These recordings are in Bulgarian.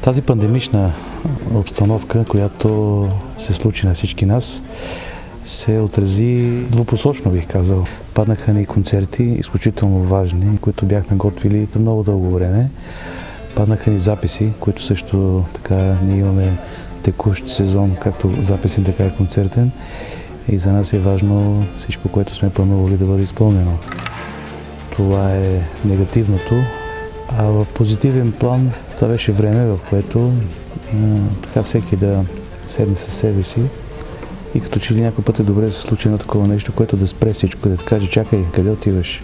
Тази пандемична обстановка, която се случи на всички нас, се отрази двупосочно, бих казал. Паднаха ни концерти, изключително важни, които бяхме готвили много дълго време. Паднаха ни записи, които също така ние имаме текущ сезон, както записен, така и концертен. И за нас е важно всичко, което сме планували да бъде изпълнено. Това е негативното. А в позитивен план това беше време, в което така всеки да седне със себе си и като че ли някой път е добре да се случи едно такова нещо, което да спре всичко, да ти каже: чакай, къде отиваш?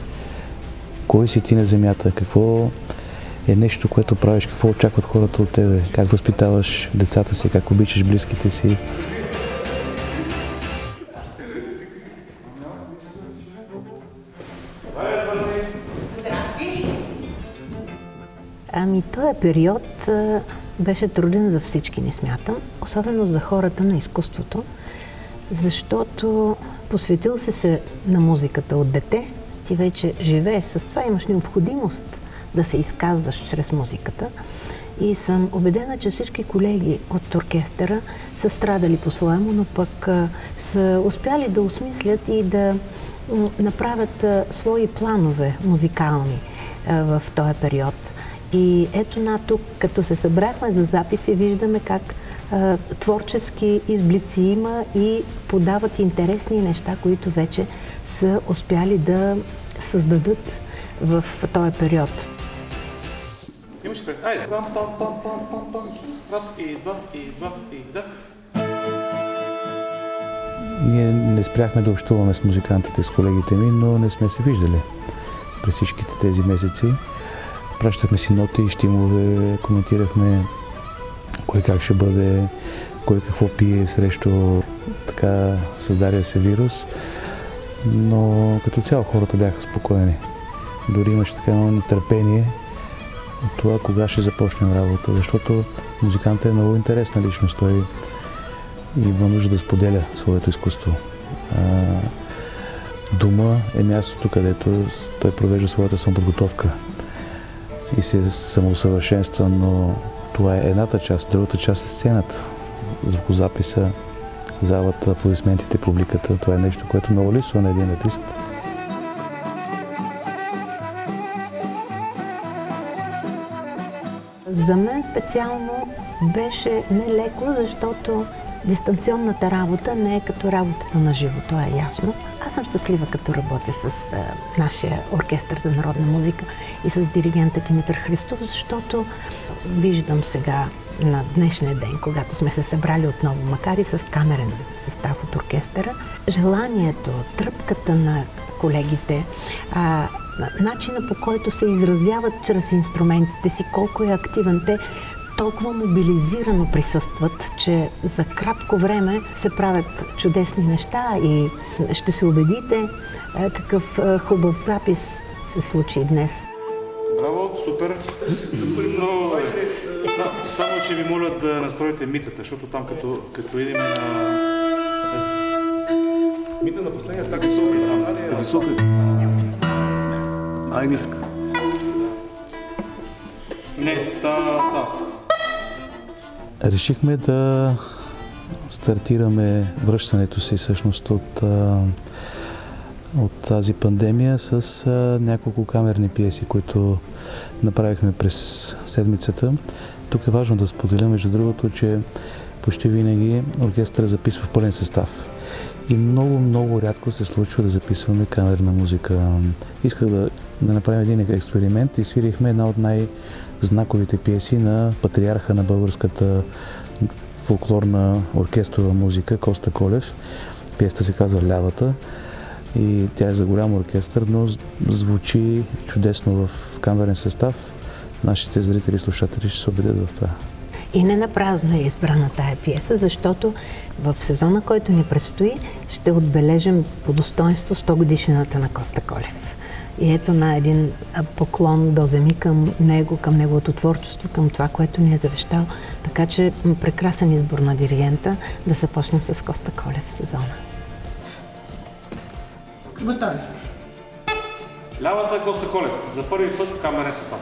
Кой си ти на земята? Какво е нещо, което правиш? Какво очакват хората от тебе? Как възпитаваш децата си? Как обичаш близките си? Този период беше труден за всички, не смятам, особено за хората на изкуството, защото посветил си се на музиката от дете, ти вече живееш с това, имаш необходимост да се изказваш чрез музиката. И съм убедена, че всички колеги от оркестъра са страдали по-своему, но пък са успяли да осмислят и да направят свои планове музикални в този период. И ето тук, като се събрахме за записи, виждаме как творчески изблици има и подават интересни неща, които вече са успяли да създадат в този период. Имаш ли? Айде! Раз и два, и два, и да. Ние не спряхме да общуваме с музикантите, с колегите ми, но не сме се виждали през всичките тези месеци. Пращахме си ноти, щимове, коментирахме кой как ще бъде, кой какво пие срещу така създаря се вирус. Но като цяло хората бяха спокойни. Дори имаше така едно нетърпение от това кога ще започнем работа, защото музикантът е много интересна личност. Той има нужда да споделя своето изкуство. Дома е мястото, където той провежда своята самоподготовка и се самоусъвършенства, но това е едната част. Другата част е сцената, звукозаписа, залата, аплодисментите, публиката. Това е нещо, което много липсва на един артист. За мен специално беше нелеко, защото дистанционната работа не е като работата на живо, това е ясно. Аз съм щастлива, като работя с нашия оркестър за народна музика и с диригента Димитър Христов, защото виждам сега на днешния ден, когато сме се събрали отново, макар и с камерен състав от оркестъра, желанието, тръпката на колегите, начина по който се изразяват чрез инструментите си, колко е активен, те толкова мобилизирано присъстват, че за кратко време се правят чудесни неща и ще се убедите какъв хубав запис се случи днес. Браво, супер! Но, само, че ви моля да настроите митата, защото там като идем на... Мита на последния так високо. Високо. Ай, ниска. Не, Решихме да стартираме връщането си всъщност от тази пандемия с няколко камерни пиеси, които направихме през седмицата. Тук е важно да споделя, между другото, че почти винаги оркестъра записва в пълен състав. И много рядко се случва да записваме камерна музика. Исках да направим един експеримент и свирихме една от най-знаковите пиеси на патриарха на българската фолклорна оркестрова музика Коста Колев. Пиесата се казва "Лявата" и тя е за голям оркестър, но звучи чудесно в камерен състав. Нашите зрители и слушатели ще се убедят в това. И не напразно е избрана тая пиеса, защото в сезона, който ни предстои, ще отбележим по достоинство 100 годишнината на Коста Колев. И ето на един поклон до земи към него, към неговото творчество, към това, което ни е завещал. Така че прекрасен избор на диригента да започнем с Коста Колев в сезона. Готови. Лявата Коста Колев за първи път в камерен състав.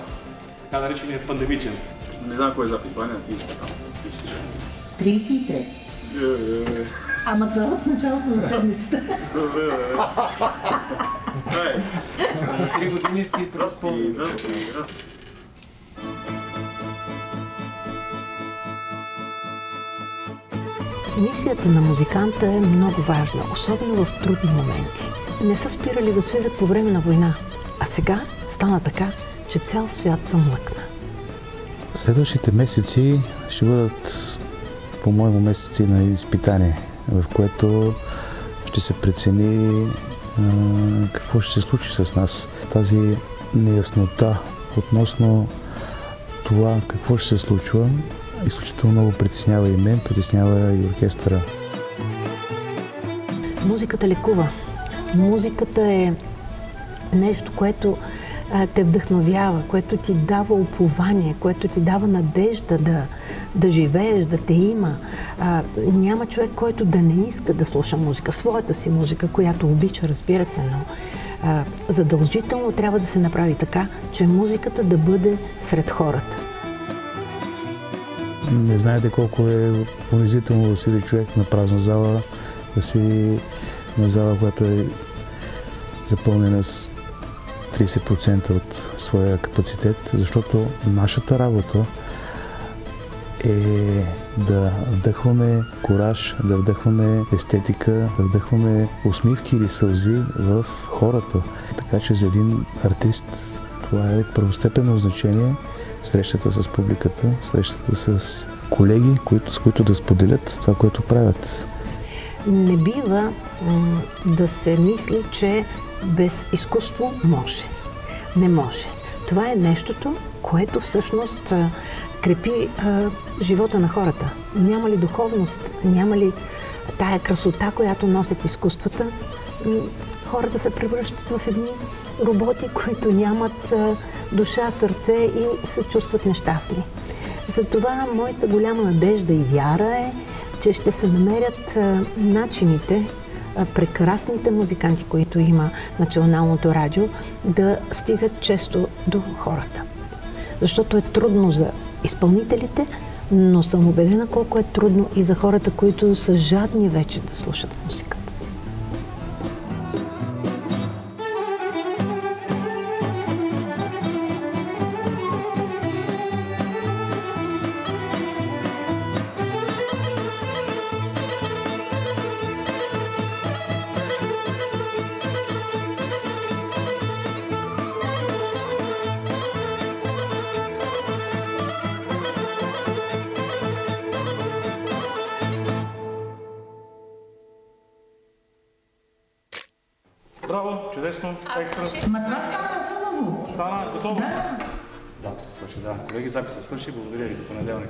Така наречения пандемичен. Не знам кой е запис, Ваня, ти си там. 33. Ама това е от началото на седмицата. Добре, бе. Дай. За 3 години сте Раз и два, раз. Мисията на музиканта е много важна, особено в трудни моменти. Не са спирали да свирят по време на война, а сега стана така, че цял свят се млъкна. Следващите месеци ще бъдат, по-моему, месеци на изпитание, в което ще се прецени какво ще се случи с нас. Тази неяснота относно това какво ще се случва, изключително много притеснява и мен, притеснява и оркестъра. Музиката лекува. Музиката е нещо, което те вдъхновява, което ти дава упование, което ти дава надежда да живееш, да те има. Няма човек, който да не иска да слуша музика, своята си музика, която обича, разбира се, но задължително трябва да се направи така, че музиката да бъде сред хората. Не знаете колко е унизително да свири човек на празна зала, да свири на зала, която е запълнена с 30% от своя капацитет, защото нашата работа е да вдъхваме кураж, да вдъхваме естетика, да вдъхваме усмивки или сълзи в хората. Така че за един артист това е от първостепенно значение. Срещата с публиката, срещата с колеги, с които да споделят това, което правят. Не бива да се мисли, че без изкуство може. Не може. Това е нещото, което всъщност крепи живота на хората. Няма ли духовност, няма ли тая красота, която носят изкуствата, хората се превръщат в едни роботи, които нямат душа, сърце и се чувстват нещастни. Затова моята голяма надежда и вяра е, че ще се намерят начините, прекрасните музиканти, които има Националното радио, да стигат често до хората. Защото е трудно за изпълнителите, но съм убедена колко е трудно и за хората, които са жадни вече да слушат музиката си. Браво, чудесно, екстра. Ма това стана хубаво. Стана, готово? Да. Записът свърши, да. Колеги, записът свърши. Благодаря ви. До понеделник.